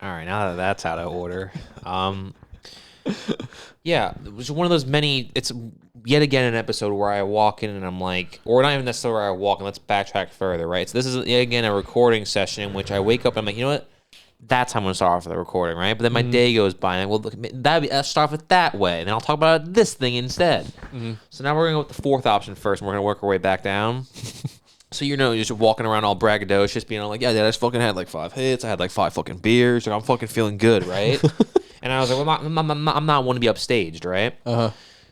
All right, now that that's out of order. Yeah, it was one of those many. It's yet again an episode where I walk in and I'm like, or not even necessarily where I walk in. Let's backtrack further, right? So this is yet again a recording session in which I wake up and I'm like, you know what? That's how I'm gonna start off with the recording, right? But then my day goes by and let's start off with that way, and then I'll talk about this thing instead. So now we're gonna go with the fourth option first, and we're gonna work our way back down. So you're just walking around all braggadocious, being all like, yeah, I just fucking had like 5 hits, I had like 5 fucking beers, like I'm fucking feeling good, right? And I was like, well, I'm not one to be upstaged, right?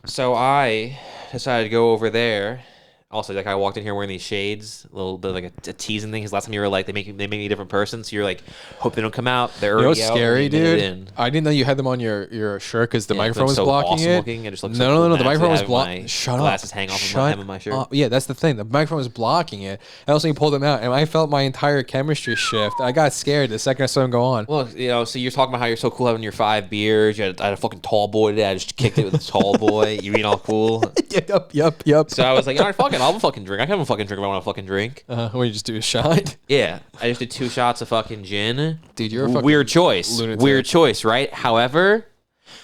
So I decided to go over there. Also, like I walked in here wearing these shades, a little bit like a teasing thing. Because last time you were like, they make me a different person. So you're like, hope they don't come out. They're already out. Scary, dude. I didn't know you had them on your shirt because the microphone was blocking awesome it. Looking. It just looks no. The microphone was blocking. Shut up. Glasses hang off of my shirt. Yeah, that's the thing. The microphone was blocking it. And also, you pulled them out, and I felt my entire chemistry shift. I got scared the second I saw him go on. Well, so you're talking about how you're so cool having your 5 beers. I had a fucking tall boy today. I just kicked it with a tall boy. You being all cool. Yep. So I was like, all right, fuck it. I'll fucking drink. I can have a fucking drink if I want to fucking drink. When you just do a shot? Yeah. I just did 2 shots of fucking gin. Dude, you're a fucking weird choice. lunatic. Weird choice, right? However,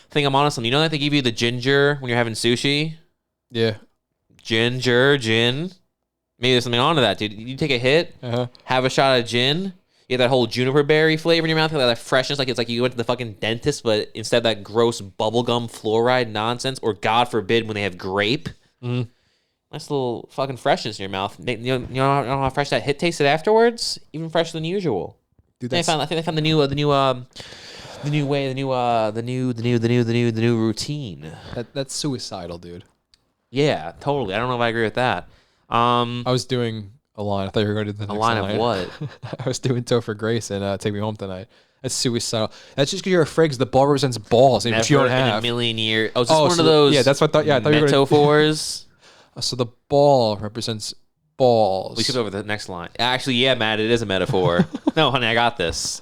thing I'm honest on, you know that they give you the ginger when you're having sushi? Yeah. Gin. Maybe there's something onto that, dude. You take a hit, have a shot of gin, you get that whole juniper berry flavor in your mouth, that freshness, like it's like you went to the fucking dentist, but instead of that gross bubblegum fluoride nonsense, or God forbid when they have grape. Nice little fucking freshness in your mouth. You know how fresh that hit tasted afterwards? Even fresher than usual. Dude, I think they found the new routine. That's suicidal, dude. Yeah, totally. I don't know if I agree with that. I was doing a line. I thought you were going to do the next line. A line of what? I was doing Topher Grace and Take Me Home Tonight. That's suicidal. That's just because you're afraid because the ball represents balls, which you don't have. In a million years. Oh, is this one of those? Yeah, that's what I thought. Yeah, I thought metaphors. So the ball represents balls. We skipped over the next line. Actually, yeah, Matt, it is a metaphor. No, honey, I got this.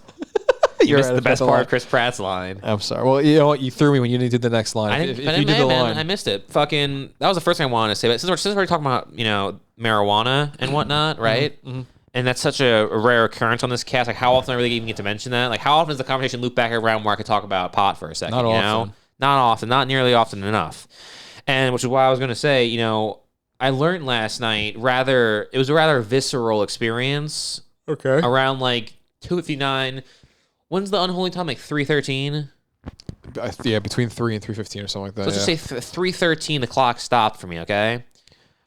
You missed the best part of Chris Pratt's line. I'm sorry. Well, you know what? You threw me when you didn't do the next line. If you did the line, I missed it. Fucking, that was the first thing I wanted to say. But since we're talking about marijuana and whatnot, right? And that's such a rare occurrence on this cast. Like, how often do I really even get to mention that? Like, how often does the conversation loop back around where I could talk about pot for a second? Not often. Not often. Not nearly often enough. And which is why I was going to say, I learned last night it was a rather visceral experience. Okay. Around like 2:59. When's the unholy time? Like 3:13? Yeah, between 3 and 3:15 or something like that. So let's just say 3:13, the clock stopped for me, okay?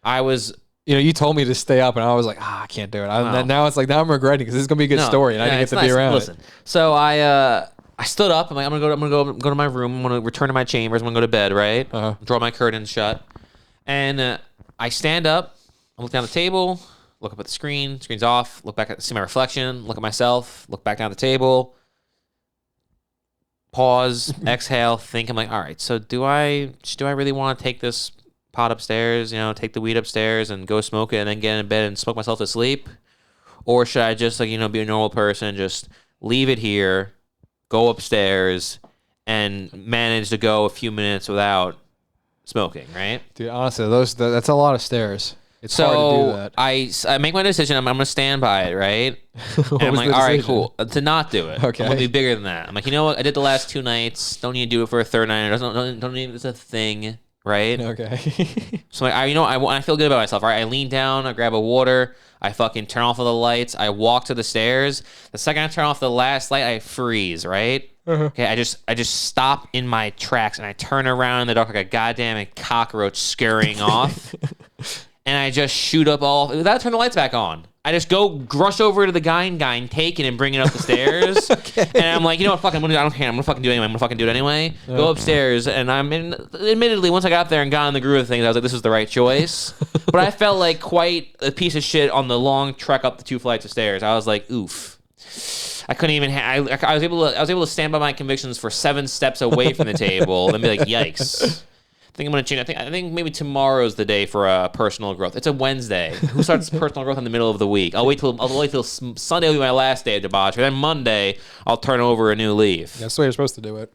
I was... you told me to stay up, and I was like, I can't do it. Now it's like, now I'm regretting because this is going to be a good story, and I didn't get to be around it. So I stood up. I'm like, I'm gonna go to my room. I'm gonna return to my chambers. I'm gonna go to bed, right? Draw my curtains shut. And I stand up. I look down the table, look up at the screen. Screen's off. Look back see my reflection. Look at myself. Look back down the table. Pause. Exhale. Think. I'm like, all right. So do I really want to take this pot upstairs? Take the weed upstairs and go smoke it, and then get in bed and smoke myself to sleep, or should I just be a normal person, just leave it here, go upstairs, and manage to go a few minutes without smoking, right? Dude, honestly, that's a lot of stairs. It's hard to do that. I make my decision. I'm going to stand by it, right? And I'm like, all right, cool. To not do it. Okay. I'm going to be bigger than that. I'm like, you know what? I did the last 2 nights. Don't need to do it for a third night. Don't need it's a thing, right? Okay. So I feel good about myself, right? I lean down. I grab a water. I fucking turn off all the lights. I walk to the stairs. The second I turn off the last light, I freeze, right? Okay, I just stop in my tracks and I turn around in the dark like a goddamn cockroach scurrying off. And I just shoot up without turning the lights back on. I just go rush over to the guy, take it and bring it up the stairs. Okay. And I'm like, you know what, fuck, I don't care. I'm gonna fucking do it anyway. Go upstairs, and admittedly, once I got there and got in the groove of things, I was like, this was the right choice. But I felt like quite a piece of shit on the long trek up the 2 flights of stairs. I was like, oof. I couldn't even. I was able to stand by my convictions for 7 steps away from the table and be like, yikes. I think I'm gonna change. I think maybe tomorrow's the day for personal growth. It's a Wednesday. Who starts personal growth in the middle of the week? I'll wait till Sunday will be my last day of debauchery. Then Monday I'll turn over a new leaf. That's the way you're supposed to do it.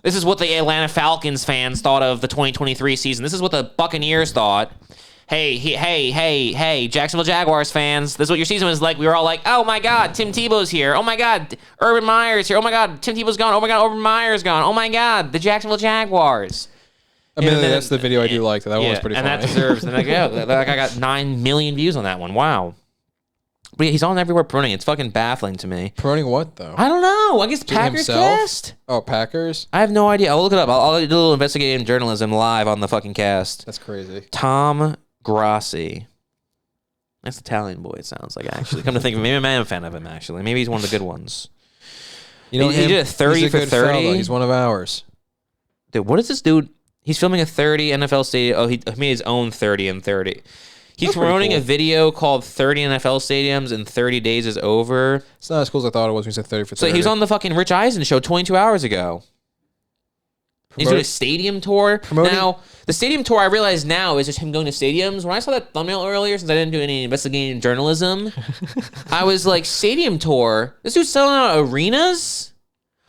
This is what the Atlanta Falcons fans thought of the 2023 season. This is what the Buccaneers thought. Hey, Jacksonville Jaguars fans, this is what your season was like. We were all like, oh my God, Tim Tebow's here. Oh my God, Urban Meyer's here. Oh my God, Tim Tebow's gone. Oh my God, Urban Meyer's gone. Oh my God, the Jacksonville Jaguars. I mean, that's the video I do like. That one was pretty funny. And that deserves, that guy got 9 million views on that one. Wow. But yeah, he's on everywhere promoting. It's fucking baffling to me. Promoting what, though? I don't know. I guess Packers cast? Oh, Packers? I have no idea. I'll look it up. I'll do a little investigative journalism live on the fucking cast. That's crazy. Tom Grassi. That's Italian boy, it sounds like, actually. Come to think of it, maybe I am a fan of him, actually. Maybe he's one of the good ones. You know, he did a 30 for 30. Fella. He's one of ours. Dude, what is this dude? He's filming a 30 NFL stadium. Oh, he made his own 30 and 30. He's promoting a video called 30 NFL Stadiums in 30 Days is Over. It's not as cool as I thought it was when you said 30 for 30. So he was on the fucking Rich Eisen show 22 hours ago. He's doing a stadium tour. Now, the stadium tour I realize now is just him going to stadiums. When I saw that thumbnail earlier, since I didn't do any investigative journalism, I was like, stadium tour? This dude's selling out arenas?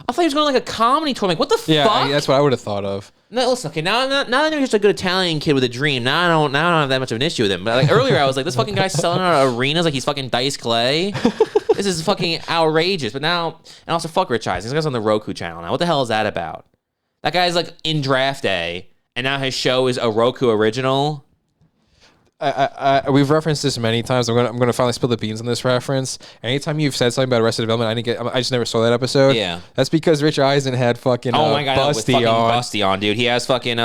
I thought he was going like a comedy tour. I'm like, what the fuck? Yeah, that's what I would have thought of. No, listen, okay, now I know he's just a good Italian kid with a dream. Now I don't have that much of an issue with him. But like earlier, I was like, this fucking guy's selling out arenas like he's fucking Dice Clay. This is fucking outrageous. But now, and also fuck Rich Eisen. This guy's on the Roku channel now. What the hell is that about? That guy's like in draft day, and now his show is a Roku original. We've referenced this many times. I'm gonna finally spill the beans on this reference. Anytime you've said something about Arrested Development, I just never saw that episode. Yeah, that's because Rich Eisen had fucking oh my God, Busty on, dude. He has fucking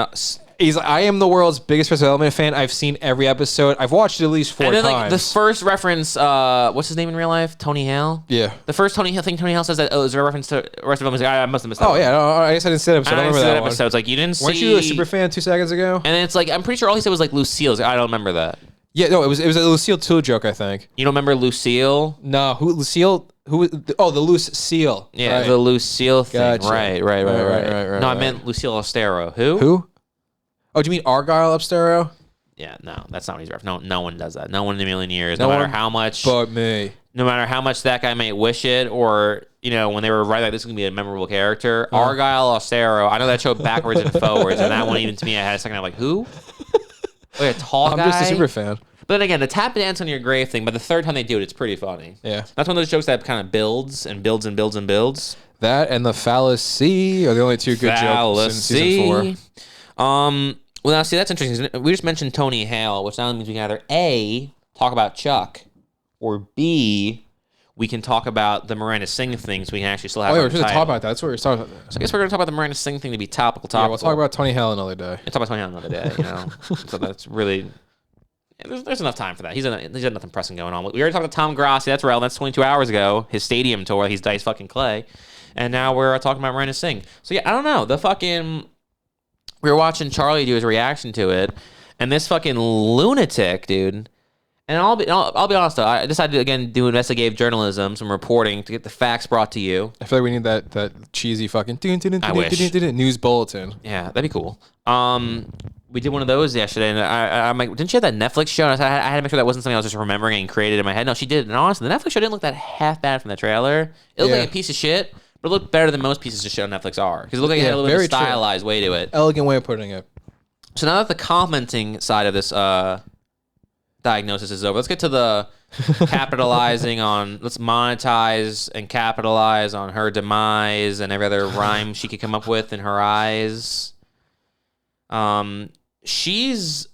He's like, I am the world's biggest Arrested Development fan. I've seen every episode. I've watched it at least 4 times. And then, like, the first reference, what's his name in real life? Tony Hale? Yeah. The first thing Tony Hale says that, is there a reference to Arrested Development? Like, I must have missed that one. Yeah. No, I guess I didn't see that episode. I don't remember that episode. It's like, you didn't see... Weren't you a super fan 2 seconds ago? And it's like, I'm pretty sure all he said was like Lucille. I don't remember that. Yeah, no, it was a Lucille 2 joke, I think. You don't remember Lucille? No, Lucille... the loose seal. Yeah, right. The Lucille thing. Gotcha. Right. No, I meant Lucille Ostero. Who? Oh, do you mean Argyle Upstero? Yeah, no, that's not what he's referencing. No one does that. No one in a million years. No matter how much. But me. No matter how much that guy may wish it, or when they were writing like this is gonna be a memorable character. Argyle Ostero. I know that show backwards and forwards, and that one even to me, I had a second. I'm like, who? Wait, a tall guy. I'm just a super fan. But then again, the tap dance on your grave thing. But the third time they do it, it's pretty funny. Yeah, that's one of those jokes that kind of builds and builds and builds and builds. That and the fallacy are the only 2 good jokes in season 4. Well, now, see, that's interesting. We just mentioned Tony Hale, which now means we can either A, talk about Chuck, or B, we can talk about the Miranda Singh thing so we can actually still have we're going to talk about that. That's what we're talking about. So I guess we're going to talk about the Miranda Singh thing to be topical. Yeah, we'll talk about Tony Hale another day. We'll talk about Tony Hale another day, So that's really... There's enough time for that. He's got nothing pressing going on. We already talked about Tom Grassi. That's relevant. That's 22 hours ago. His stadium tour. He's Dice fucking Clay. And now we're talking about Miranda Singh. So yeah, I don't know. The fucking... We were watching Charlie do his reaction to it, and this fucking lunatic, dude. And I'll be honest though, I decided to again do investigative journalism, some reporting to get the facts brought to you. I feel like we need that cheesy fucking news bulletin. Yeah, that'd be cool. We did one of those yesterday, and I'm like, didn't she have that Netflix show? And I had to make sure that wasn't something I was just remembering and created in my head. No, she did. And honestly, the Netflix show didn't look that half bad from the trailer. It looked like a piece of shit. But it looked better than most pieces of shit on Netflix are. Because it looked like it had a little bit of a stylized way to it. Elegant way of putting it. So now that the commenting side of this diagnosis is over, let's get to the capitalizing on... Let's monetize and capitalize on her demise and every other rhyme she could come up with in her eyes. She's...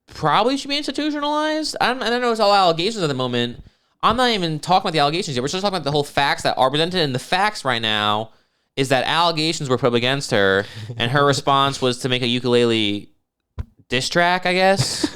probably should be institutionalized. I don't know, it's all allegations at the moment. I'm not even talking about the allegations yet. We're just talking about the whole facts that are presented. And the facts right now is that allegations were put up against her, and her response was to make a ukulele diss track, I guess.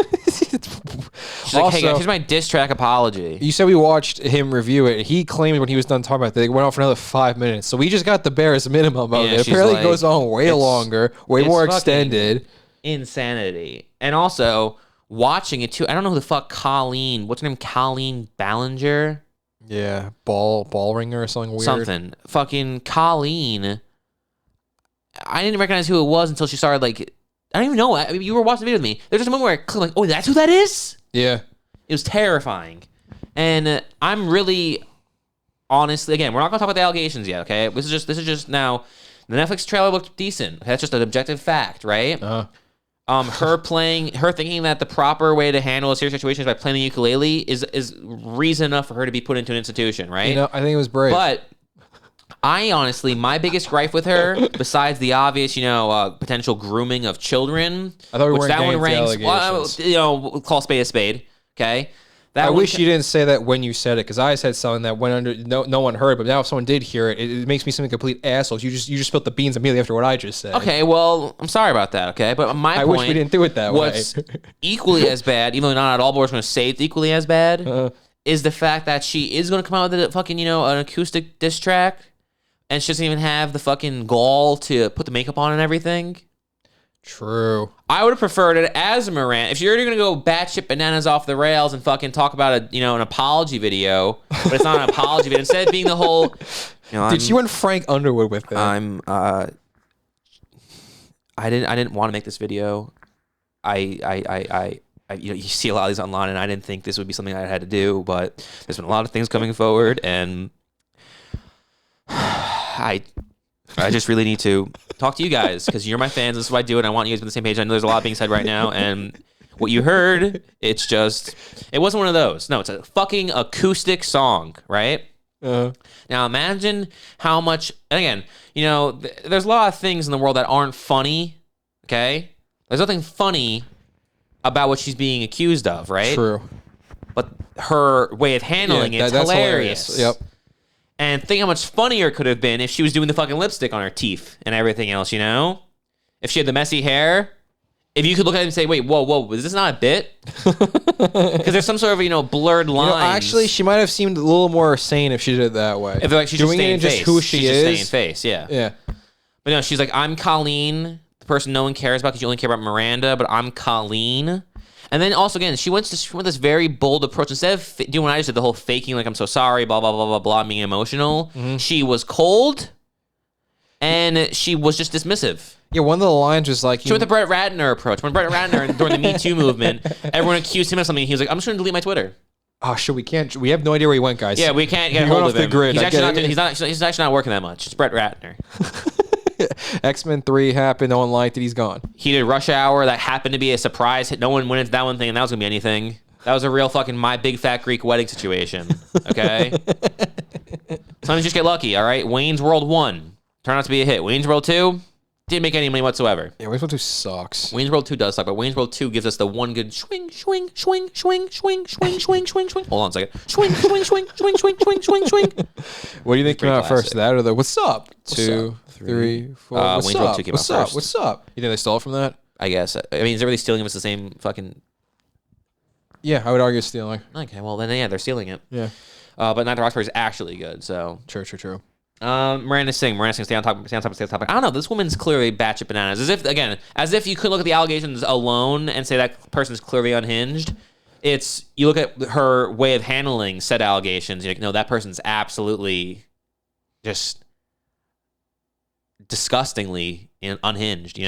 She's like, hey guys, here's my diss track apology. You said we watched him review it. He claimed when he was done talking about it, it went on for another 5 minutes. So we just got the barest minimum of it. Apparently it goes on way longer, way more extended. Insanity. And also... watching it too. I don't know who the fuck what's her name? Colleen Ballinger? Yeah, ball ringer or something weird. Something. Fucking Colleen. I didn't recognize who it was until she started like I don't even know. I mean, you were watching the video with me. There's just a moment where I clicked like, oh, that's who that is? Yeah. It was terrifying. And I'm really honestly, again, we're not gonna talk about the allegations yet. Okay, this is just now. The Netflix trailer looked decent. That's just an objective fact, right? Her thinking that the proper way to handle a serious situation is by playing the ukulele is reason enough for her to be put into an institution, right? You know, I think it was brave. But I honestly, my biggest gripe with her, besides the obvious, potential grooming of children, I thought we weren't getting into allegations. Call spade a spade, okay? I wish you didn't say that when you said it, because I said something that went under. No one heard, but now if someone did hear it, it makes me seem like a complete asshole. You just spilled the beans immediately after what I just said. Okay, well, I'm sorry about that. Okay, but my point. I wish we didn't do it that way. What's equally as bad, even though not at all, but we're going to say it's equally as bad, is the fact that she is going to come out with a fucking an acoustic diss track, and she doesn't even have the fucking gall to put the makeup on and everything. True. I would have preferred it as a Miranda. If you're going to go batshit bananas off the rails and fucking talk about an apology video, but it's not an apology video. Instead of being the whole, dude, she went Frank Underwood with that. I didn't want to make this video. You see a lot of these online, and I didn't think this would be something I had to do, but there's been a lot of things coming forward, and I just really need to talk to you guys because you're my fans. This is why I do it. I want you guys to be on the same page. I know there's a lot being said right now, and what you heard, it wasn't one of those. No, it's a fucking acoustic song, right? Now imagine how much, and again, there's a lot of things in the world that aren't funny, okay? There's nothing funny about what she's being accused of, right? True. But her way of handling it's hilarious. Yep. And think how much funnier it could have been if she was doing the fucking lipstick on her teeth and everything else, If she had the messy hair, if you could look at it and say, wait, whoa, was this not a bit? Because there's some sort of, blurred lines. Actually, she might have seemed a little more sane if she did it that way. If she's doing it just who she is. Just staying face, yeah. Yeah. But no, she's like, I'm Colleen, the person no one cares about because you only care about Miranda, but I'm Colleen. And then also, again, she went this very bold approach. Instead of doing what I just did, the whole faking, like, I'm so sorry, blah, blah, blah, blah, blah, being emotional, she was cold, and she was just dismissive. Yeah, one of the lines was like... She went the Brett Ratner approach. When Brett Ratner, during the Me Too movement, everyone accused him of something. He was like, I'm just going to delete my Twitter. Oh, shit, we have no idea where he went, guys. Yeah, we can't get a hold of him. The grid. He's actually not working that much. It's Brett Ratner. X-Men 3 happened, no one liked it, he's gone. He did Rush Hour, that happened to be a surprise hit. No one went into that one thing, and that was going to be anything. That was a real fucking My Big Fat Greek Wedding situation, okay? Sometimes just get lucky, all right? Wayne's World 1 turned out to be a hit. Wayne's World 2 didn't make any money whatsoever. Yeah, Wayne's World 2 sucks. Wayne's World 2 does suck, but Wayne's World 2 gives us the one good swing, swing, swing, swing, swing, swing, swing, swing, swing. Hold on a second. Swing, swing, swing, swing, swing, swing, swing, swing. What do you think came out first, that or the What's Up? 2, 3, 4. What's up? What's up? What's up? You think they stole it from that? I guess. I mean, is everybody stealing it? It's the same fucking... Yeah, I would argue it's stealing. Okay, well, then, yeah, they're stealing it. Yeah. But Night at the Roxbury is actually good, so... True. Miranda Singh, stay on topic. I don't know. This woman's clearly batshit bananas. As if you could look at the allegations alone and say that person's clearly unhinged. You look at her way of handling said allegations. You're like, no, that person's absolutely just disgustingly unhinged.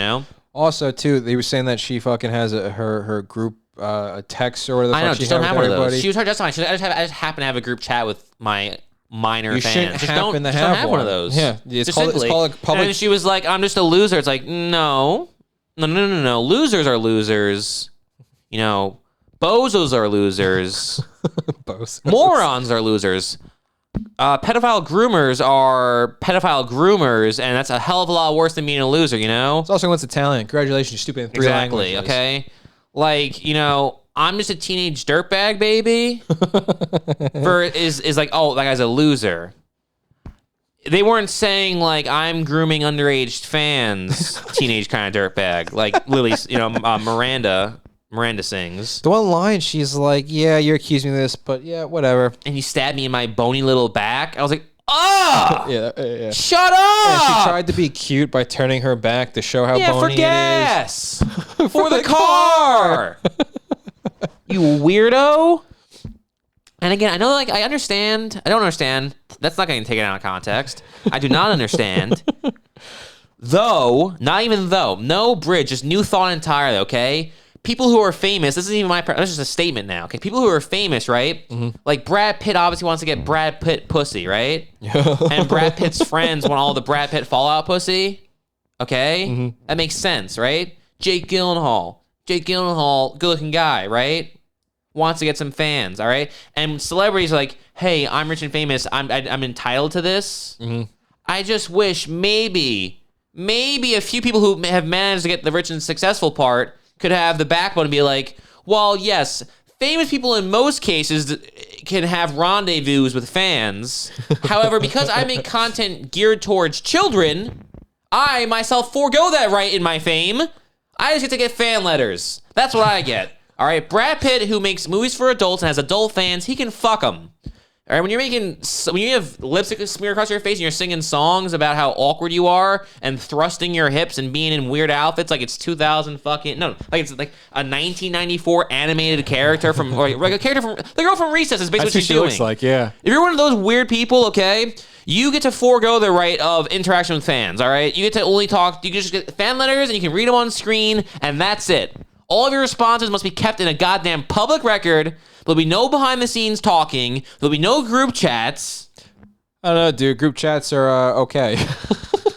Also, too, they were saying that she fucking has her group a text or whatever. I know. Just don't have one of those. She was trying to justify. I just happen to have a group chat with my minor fans. Shouldn't happen to have one of those. Yeah, it's called public. And she was like, "I'm just a loser." It's like, no. Losers are losers. Bozos are losers. Bozos. Morons are losers. Pedophile groomers are pedophile groomers, and that's a hell of a lot worse than being a loser. It's also once Italian. Congratulations, you stupid in 3 languages. Okay. Like, I'm just a teenage dirtbag, baby. is like, oh, that guy's a loser. They weren't saying like I'm grooming underage fans, teenage kind of dirtbag. Like Lily's, Miranda sings. The one line, she's like, yeah, you're accusing me of this, but yeah, whatever. And you stabbed me in my bony little back. I was like, oh! Yeah. Shut up! And she tried to be cute by turning her back to show how bony for gas! For the car! You weirdo! And again, I know, I understand. I don't understand. That's not going to take it out of context. I do not understand. Not even though. No bridge, just new thought entirely, okay? people who are famous, this isn't even this is just a statement now, okay? People who are famous, right? Like Brad Pitt obviously wants to get Brad Pitt pussy, right? And Brad Pitt's friends want all the Brad Pitt Fallout pussy, okay? That makes sense, right? Jake Gyllenhaal, good-looking guy, right? Wants to get some fans, all right? And celebrities are like, hey, I'm rich and famous. I'm entitled to this. I just wish maybe a few people who have managed to get the rich and successful part could have the backbone to be like, well, yes, famous people in most cases can have rendezvous with fans. However, because I make content geared towards children, I myself forego that right in my fame. I just get to get fan letters. That's what I get. All right, Brad Pitt, who makes movies for adults and has adult fans, he can fuck them. All right, when you have lipstick smeared across your face and you're singing songs about how awkward you are and thrusting your hips and being in weird outfits like it's 2000 fucking no, like it's like a 1994 animated character from like a character from the girl from Recess is basically what she's doing. Looks like, yeah. If you're one of those weird people, okay, you get to forego the right of interaction with fans. All right, you get to only talk. You can just get fan letters and you can read them on screen, and that's it. All of your responses must be kept in a goddamn public record. There'll be no behind-the-scenes talking. There'll be no group chats. I don't know, dude. Group chats are okay.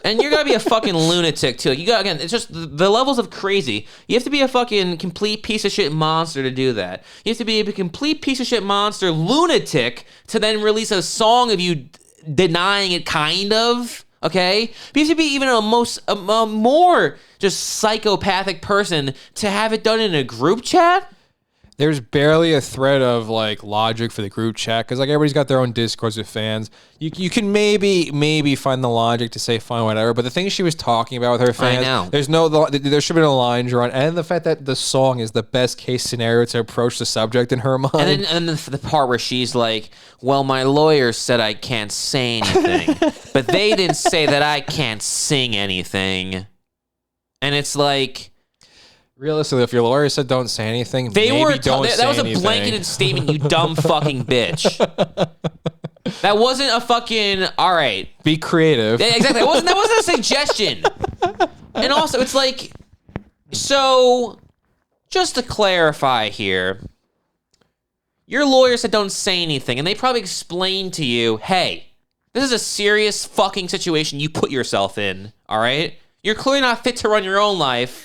And you're gonna be a fucking lunatic too. Again, it's just the levels of crazy. You have to be a fucking complete piece of shit monster to do that. You have to be a complete piece of shit monster lunatic to then release a song of you denying it, kind of. Okay, but you have to be even a more just psychopathic person to have it done in a group chat. There's barely a thread of like logic for the group chat because like everybody's got their own discourse with fans. You can maybe find the logic to say fine, whatever. But the things she was talking about with her fans, there should have been a line drawn, and the fact that the song is the best case scenario to approach the subject in her mind. And then the part where she's like, "Well, my lawyer said I can't say anything, but they didn't say that I can't sing anything," and it's like. Realistically, if your lawyer said don't say anything, that was a blanketed statement, you dumb fucking bitch. That wasn't a fucking all right. Be creative. Yeah, exactly. That wasn't a suggestion. And also, it's like, so just to clarify here, your lawyer said don't say anything, and they probably explained to you, hey, this is a serious fucking situation you put yourself in. All right, you're clearly not fit to run your own life.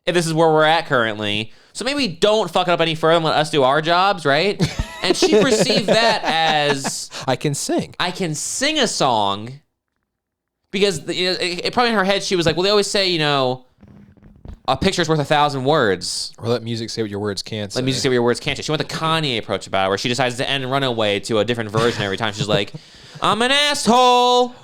If this is where we're at currently. So maybe don't fuck it up any further and let us do our jobs, right? And she perceived that as... I can sing a song. Because it probably in her head, she was like, well, they always say, a picture's worth 1,000 words. Or let music say what your words can't say. Let music say what your words can't say. She went the Kanye approach about it, where she decides to end Runaway to a different version every time. She's like, I'm an asshole.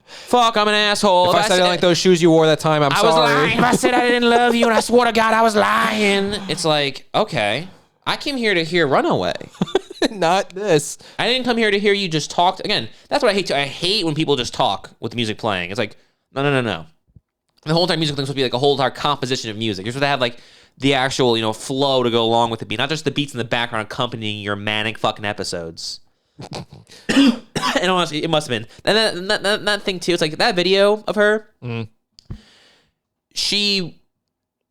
Fuck, I'm an asshole. If I said I didn't like those shoes you wore that time, I was lying. If I said I didn't love you and I swore to God I was lying. It's like, okay, I came here to hear Runaway. Not this. I didn't come here to hear you just talk. Again, that's what I hate too. I hate when people just talk with the music playing. It's like, no. The whole entire music thing's supposed to be like a whole entire composition of music. You're supposed to have like the actual, flow to go along with the beat, not just the beats in the background accompanying your manic fucking episodes. And honestly, it must have been. And that thing too, it's like that video of her,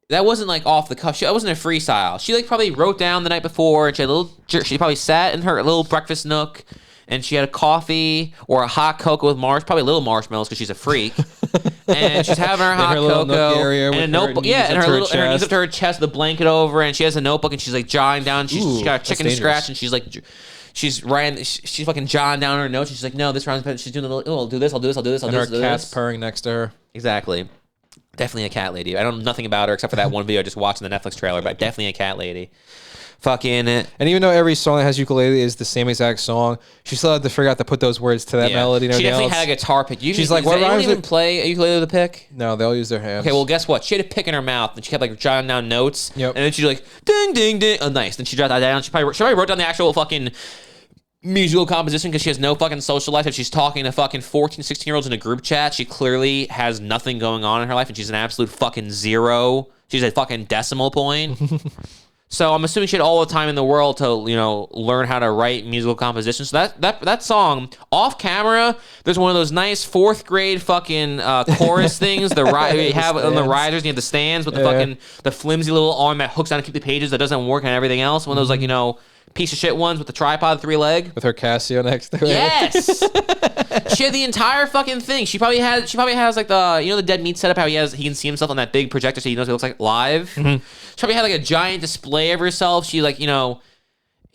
that wasn't like off the cuff. That wasn't a freestyle. She like probably wrote down the night before, and she probably sat in her little breakfast nook, and she had a coffee or a hot cocoa with probably little marshmallows because she's a freak. And she's having her hot cocoa and a notebook. Yeah, and her knees up to her chest, the blanket over, and she has a notebook, and she's like jotting down. She's got a chicken scratch, and she's like. She's writing. She's fucking jotting down her notes. She's like, no, this round. She's doing a little. I'll do this. I'll do this. I'll do this. I'll do this. And her cat's purring next to her. Exactly. Definitely a cat lady. I don't know nothing about her except for that one video I just watched in the Netflix trailer. But definitely a cat lady. Fucking. And even though every song that has ukulele is the same exact song, she still had to figure out to put those words to that melody. She definitely had a guitar pick. She's like, what rhymes? Does anyone even play a ukulele with a pick? No, they all use their hands. Okay, well, guess what? She had a pick in her mouth, and she kept like jotting down notes. Yep. And then she's like, ding, ding, ding. Oh, nice. Then she jotted that down. She probably wrote down the actual fucking musical composition because she has no fucking social life. If she's talking to fucking 14, 16-year-olds in a group chat, she clearly has nothing going on in her life, and she's an absolute fucking zero. She's a fucking decimal point. So I'm assuming she had all the time in the world to, learn how to write musical composition. So that song, off camera, there's one of those nice 4th grade fucking chorus things. You have on the risers, you have the stands with the fucking the flimsy little arm that hooks down to keep the pages that doesn't work and everything else. One of those piece of shit ones with the tripod, 3-leg. With her Casio next to her. Yes! She had the entire fucking thing. She probably has like the Dead Meat setup, how he can see himself on that big projector so he knows what it looks like live. Mm-hmm. She probably had like a giant display of herself. She the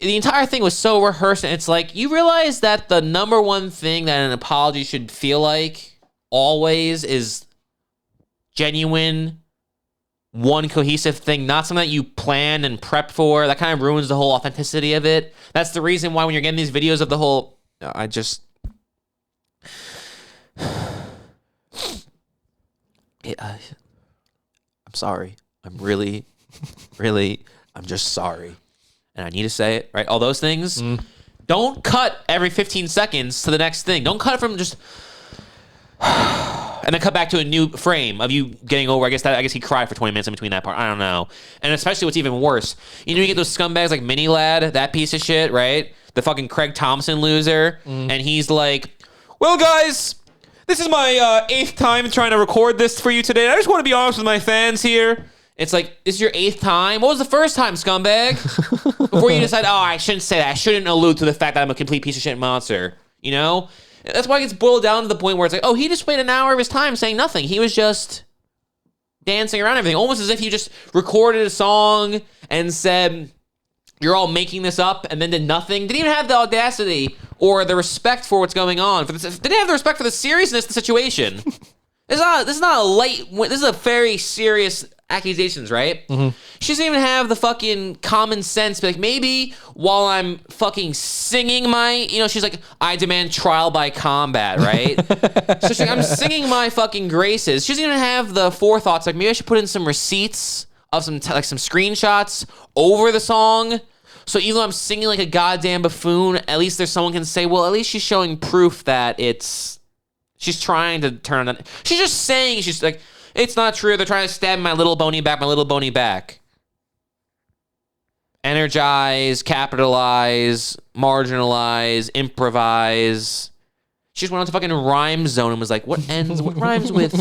entire thing was so rehearsed, and it's like, you realize that the number one thing that an apology should feel like always is genuine, one cohesive thing, not something that you planned and prepped for. That kind of ruins the whole authenticity of it. That's the reason why when you're getting these videos of the whole, I'm sorry. I'm really, I'm just sorry. And I need to say it, right? All those things. Don't cut every 15 seconds to the next thing. Don't cut it from just... and then cut back to a new frame of you getting over. I guess he cried for 20 minutes in between that part. I don't know. And especially what's even worse, you get those scumbags like Mini Lad, that piece of shit, right? The fucking Craig Thompson loser. And he's like, well, guys, this is my 8th time trying to record this for you today. I just want to be honest with my fans here. It's like, this is your 8th time? What was the first time, scumbag? Before you decide, I shouldn't say that. I shouldn't allude to the fact that I'm a complete piece of shit monster. That's why it gets boiled down to the point where it's like, he just waited an hour of his time saying nothing. He was just dancing around everything, almost as if he just recorded a song and said, you're all making this up, and then did nothing. Didn't even have the audacity or the respect for what's going on. Didn't have the respect for the seriousness of the situation. This is a very serious accusations, right? Mm-hmm. She doesn't even have the fucking common sense. Be like, maybe while I'm fucking singing my, she's like, I demand trial by combat, right? So she's like, I'm singing my fucking graces. She doesn't even have the forethoughts. Like, maybe I should put in some receipts of some screenshots over the song. So even though I'm singing like a goddamn buffoon, at least there's someone can say, well, at least she's showing proof that she's trying to turn on. She's just saying, she's like, it's not true. They're trying to stab my little bony back. Energize, capitalize, marginalize, improvise. She just went on to fucking rhyme zone and was like, what rhymes with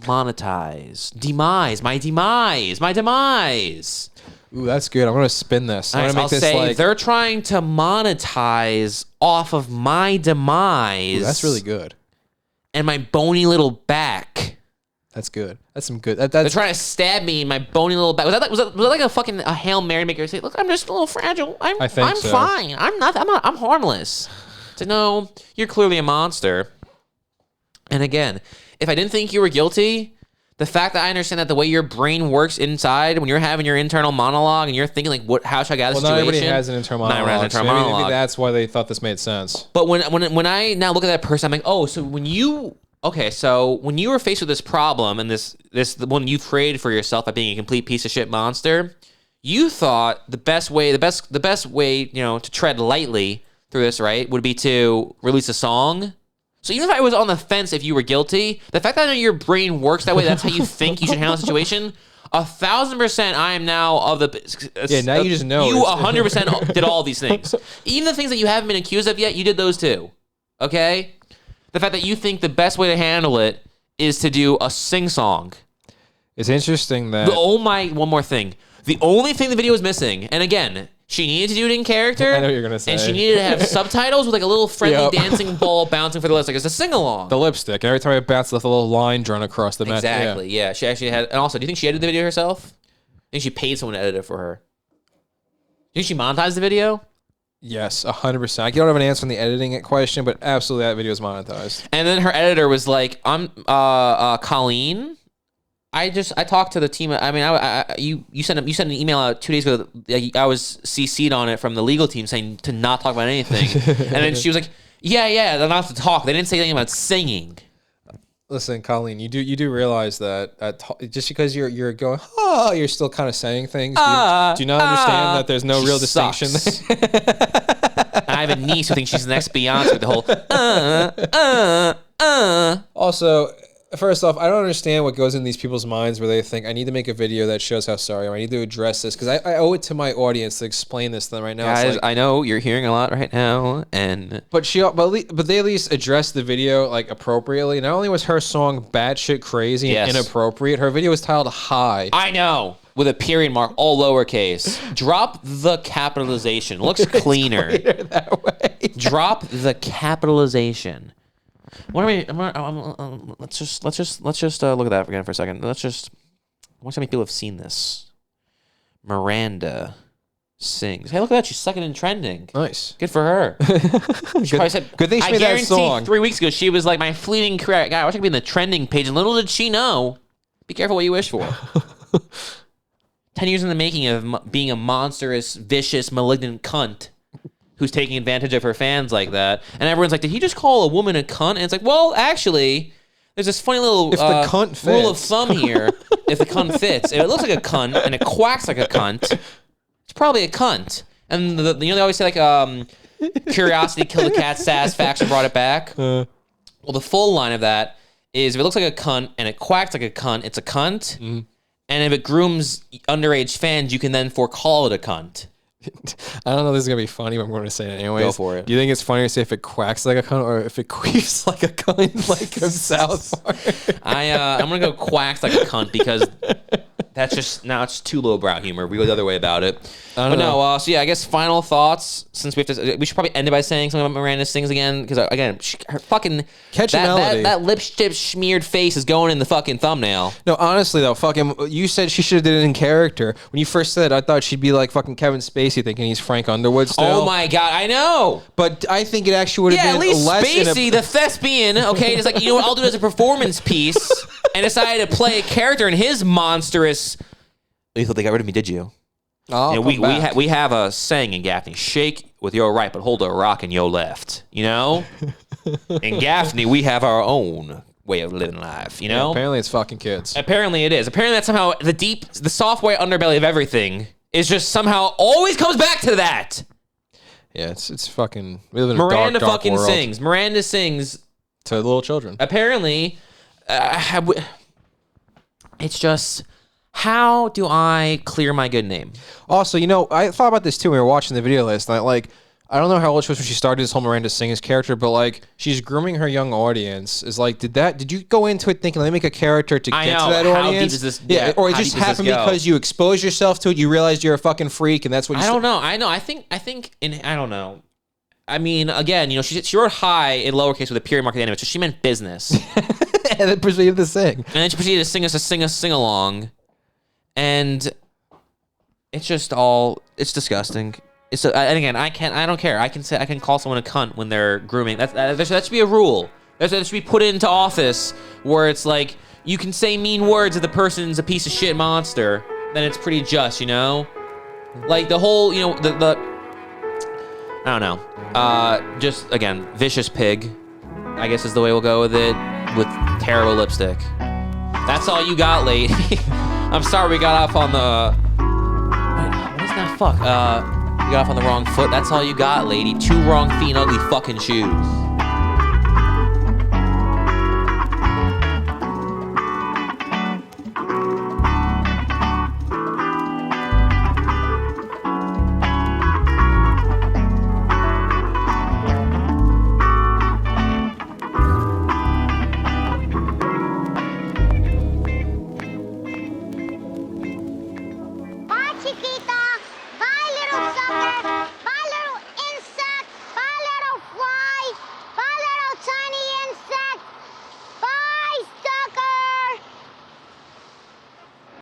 monetize? Demise, my demise. Ooh, that's good. I'm going to spin this. I'll say they're trying to monetize off of my demise. Ooh, that's really good. And my bony little back. That's good. That's some good. They're trying to stab me in my bony little back. Was that like a Hail Mary maker say, look, I'm just a little fragile. I'm so. Fine. I'm harmless. So no, you're clearly a monster. And again, if I didn't think you were guilty, the fact that I understand that the way your brain works inside when you're having your internal monologue and you're thinking like, how should I get out of the situation? Not everybody has an internal monologue. Maybe that's why they thought this made sense. But when I now look at that person, I'm like, oh, so when you were faced with this problem and this the one you created for yourself by being a complete piece of shit monster, you thought the best way, to tread lightly through this, right, would be to release a song. So even if I was on the fence if you were guilty, the fact that I know your brain works that way, that's how you think you should handle the situation, 1,000% I am now of the... Yeah, now you just know. You 100% did all these things. Even the things that you haven't been accused of yet, you did those too. Okay? The fact that you think the best way to handle it is to do a sing-song. It's interesting that... one more thing. The only thing the video was missing, and again... She needed to do it in character. I know what you're going to say. And she needed to have subtitles with like a little friendly dancing ball bouncing for the lips. Like it's a sing-along. The lipstick. Every time it bounced, left a little line drawn across the mat. Exactly, yeah. She actually had... And also, do you think she edited the video herself? I think she paid someone to edit it for her. Do you think she monetized the video? Yes, 100%. I don't have an answer on the editing question, but absolutely that video is monetized. And then her editor was like, Colleen... I talked to the team. I mean, you sent an email out 2 days ago. I was CC'd on it from the legal team saying to not talk about anything. And then she was like, yeah, they're not to talk. They didn't say anything about singing. Listen, Colleen, you do realize that just because you're going, you're still kind of saying things. Do you not understand that there's no real distinction there? I have a niece who thinks she's the next Beyonce with the whole, Also, First off, I don't understand what goes in these people's minds where they think, I need to make a video that shows how sorry I am. I need to address this because I owe it to my audience to explain this to them right now. Guys, I know you're hearing a lot right now, but they at least addressed the video like appropriately. Not only was her song batshit crazy and inappropriate, her video was titled High. I know, with a period mark, all lowercase. Drop the capitalization. It looks cleaner. That way. Drop the capitalization. What are we? Let's just look at that again for a second. I wonder how many people have seen this. Miranda sings. Hey, look at that! She's second in trending. Nice. Good for her. She probably said, good thing she made that song. 3 weeks ago, she was like my fleeting career. God, I wish I could be in the trending page. And little did she know. Be careful what you wish for. 10 years in the making of being a monstrous, vicious, malignant cunt who's taking advantage of her fans like that. And everyone's like, did he just call a woman a cunt? And it's like, well, actually, there's this funny little rule of thumb here. If the cunt fits. If it looks like a cunt and it quacks like a cunt, it's probably a cunt. And they always say like, curiosity killed the cat, satisfaction brought it back. Well, the full line of that is if it looks like a cunt and it quacks like a cunt, it's a cunt. And if it grooms underage fans, you can then call it a cunt. I don't know if this is going to be funny, but I'm going to say it anyways. Go for it. Do you think it's funnier to say if it quacks like a cunt or if it queefs like a cunt like from South Park? I'm going to go quacks like a cunt because that's just, now it's too lowbrow humor. We go the other way about it. So yeah, I guess final thoughts, since we should probably end it by saying something about Miranda sings again, because again, her fucking, catchy melody. That lipstick smeared face is going in the fucking thumbnail. No, honestly though, you said she should have did it in character. When you first said it, I thought she'd be like fucking Kevin Spacey thinking he's Frank Underwood still. Oh my God, I know. But I think it actually would have been at least less Spacey, the thespian, okay, it's like, you know what, I'll do it as a performance piece, and decided to play a character in his monstrous, you thought they got rid of me, did you? Oh, you know, we have a saying in Gaffney: shake with your right, but hold a rock in your left. You know, in Gaffney we have our own way of living life. You know, yeah, apparently it's fucking kids. Apparently it is. Apparently that's somehow the software underbelly of everything is just somehow always comes back to that. Yeah, it's fucking. We live in Miranda a dark fucking world. sings. Miranda sings to little children. Apparently, it's just. How do I clear my good name? Also, you know, I thought about this too when we were watching the video last night. Like, I don't know how old she was when she started this whole Miranda Sings character, but like, she's grooming her young audience. Is like, did you go into it thinking, let me make a character to get to that audience? How deep is this? Yeah, or it just happened because you exposed yourself to it, you realized you're a fucking freak, and that's what you I don't know. I don't know. I mean, again, you know, she wrote high in lowercase with a period mark at the end of it, so she meant business. And then proceeded to sing. And then she proceeded to sing us a sing-along. And it's just it's disgusting. And again, I don't care. I can call someone a cunt when they're grooming. That should be a rule. That should be put into office where it's like, you can say mean words if the person's a piece of shit monster, then it's pretty just, you know? Like the whole, you know, the I don't know. Just, again, vicious pig, I guess is the way we'll go with it, with terrible lipstick. That's all you got, lady. I'm sorry we got off on the... Wait, what is that fuck? We got off on the wrong foot. That's all you got, lady. 2 wrong feet and ugly fucking shoes.